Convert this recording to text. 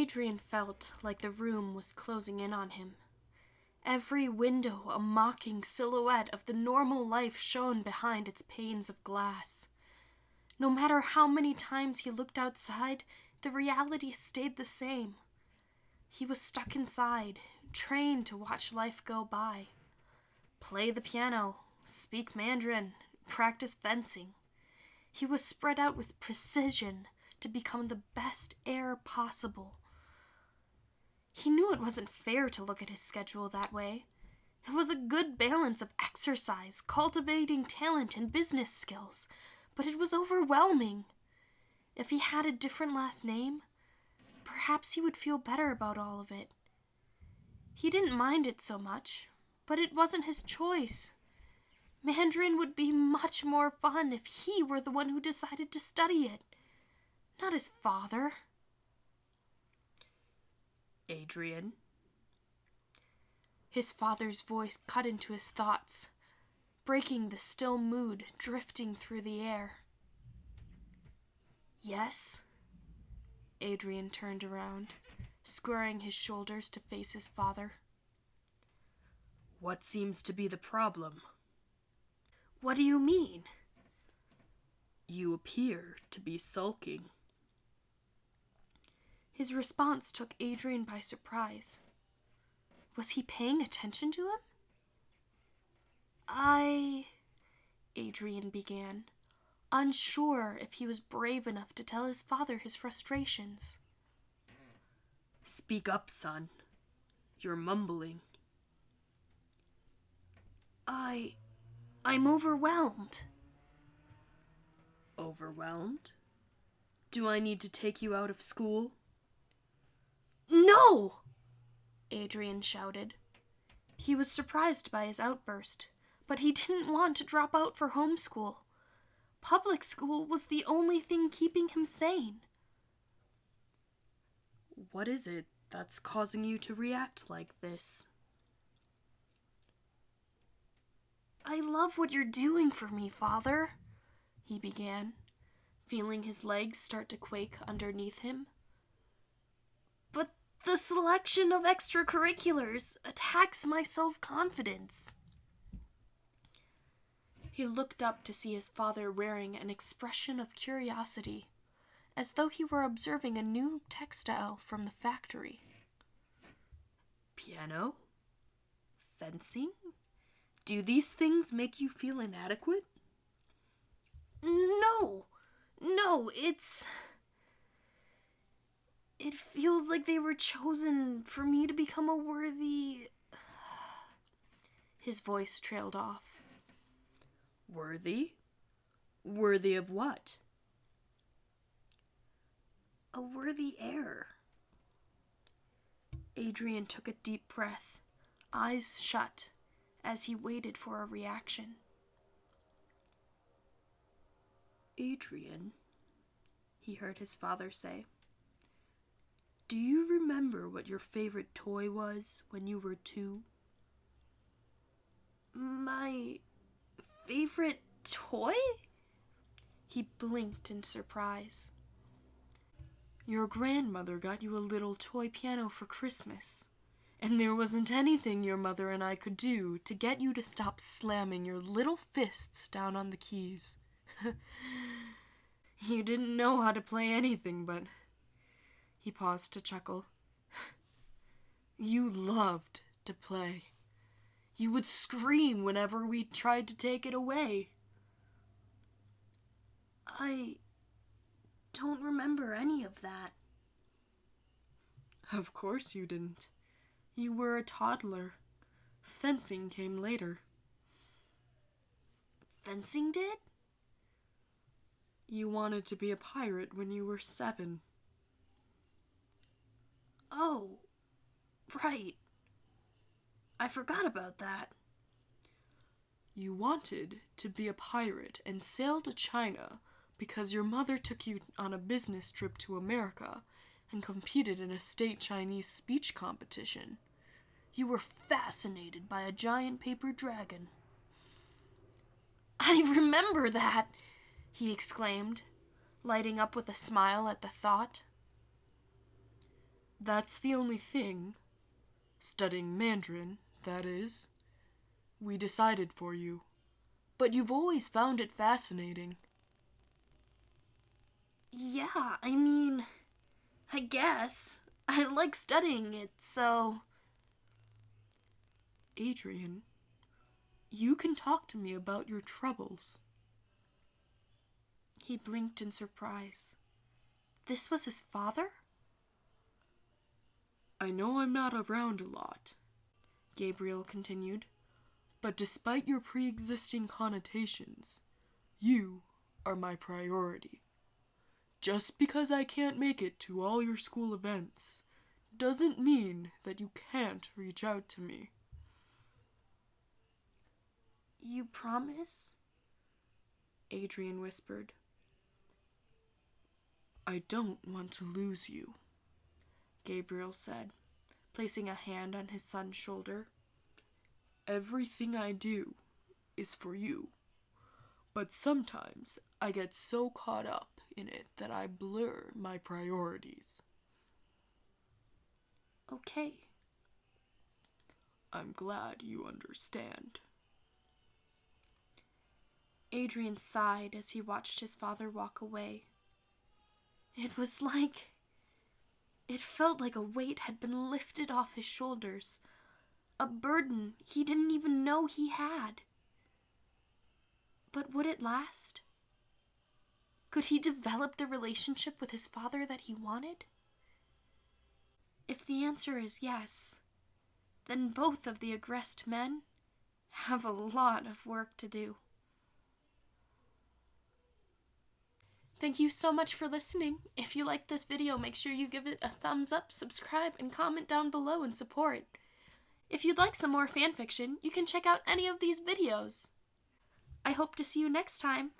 Adrien felt like the room was closing in on him. Every window a mocking silhouette of the normal life shone behind its panes of glass. No matter how many times he looked outside, the reality stayed the same. He was stuck inside, trained to watch life go by. Play the piano, speak Mandarin, practice fencing. He was spread out with precision to become the best heir possible. He knew it wasn't fair to look at his schedule that way. It was a good balance of exercise, cultivating talent, and business skills, but it was overwhelming. If he had a different last name, perhaps he would feel better about all of it. He didn't mind it so much, but it wasn't his choice. Mandarin would be much more fun if he were the one who decided to study it, not his father. Adrien? His father's voice cut into his thoughts, breaking the still mood drifting through the air. Yes? Adrien turned around, squaring his shoulders to face his father. What seems to be the problem? What do you mean? You appear to be sulking. His response took Adrien by surprise. Was he paying attention to him? Adrien began, unsure if he was brave enough to tell his father his frustrations. Speak up, son. You're mumbling. I'm overwhelmed. Overwhelmed? Do I need to take you out of school? No! Adrien shouted. He was surprised by his outburst, but he didn't want to drop out for homeschool. Public school was the only thing keeping him sane. What is it that's causing you to react like this? I love what you're doing for me, Father, he began, feeling his legs start to quake underneath him. But the selection of extracurriculars attacks my self-confidence. He looked up to see his father wearing an expression of curiosity, as though he were observing a new textile from the factory. Piano? Fencing? Do these things make you feel inadequate? No, it feels like they were chosen for me to become a worthy... His voice trailed off. Worthy? Worthy of what? A worthy heir. Adrien took a deep breath, eyes shut, as he waited for a reaction. Adrien, he heard his father say, do you remember what your favorite toy was when you were 2? My favorite toy? He blinked in surprise. Your grandmother got you a little toy piano for Christmas, and there wasn't anything your mother and I could do to get you to stop slamming your little fists down on the keys. You didn't know how to play anything, but... He paused to chuckle. You loved to play. You would scream whenever we tried to take it away. I don't remember any of that. Of course you didn't. You were a toddler. Fencing came later. Fencing did? You wanted to be a pirate when you were 7. Oh, right. I forgot about that. You wanted to be a pirate and sail to China because your mother took you on a business trip to America and competed in a state Chinese speech competition. You were fascinated by a giant paper dragon. I remember that, he exclaimed, lighting up with a smile at the thought. That's the only thing, studying Mandarin, that is, we decided for you. But you've always found it fascinating. Yeah, I mean, I guess. I like studying it, so... Adrien, you can talk to me about your troubles. He blinked in surprise. This was his father? I know I'm not around a lot, Gabriel continued, but despite your pre-existing connotations, you are my priority. Just because I can't make it to all your school events doesn't mean that you can't reach out to me. You promise? Adrien whispered. I don't want to lose you, Gabriel said, placing a hand on his son's shoulder. Everything I do is for you, but sometimes I get so caught up in it that I blur my priorities. Okay. I'm glad you understand. Adrien sighed as he watched his father walk away. It felt like a weight had been lifted off his shoulders, a burden he didn't even know he had. But would it last? Could he develop the relationship with his father that he wanted? If the answer is yes, then both of the aggressed men have a lot of work to do. Thank you so much for listening. If you liked this video, make sure you give it a thumbs up, subscribe, and comment down below in support. If you'd like some more fanfiction, you can check out any of these videos. I hope to see you next time.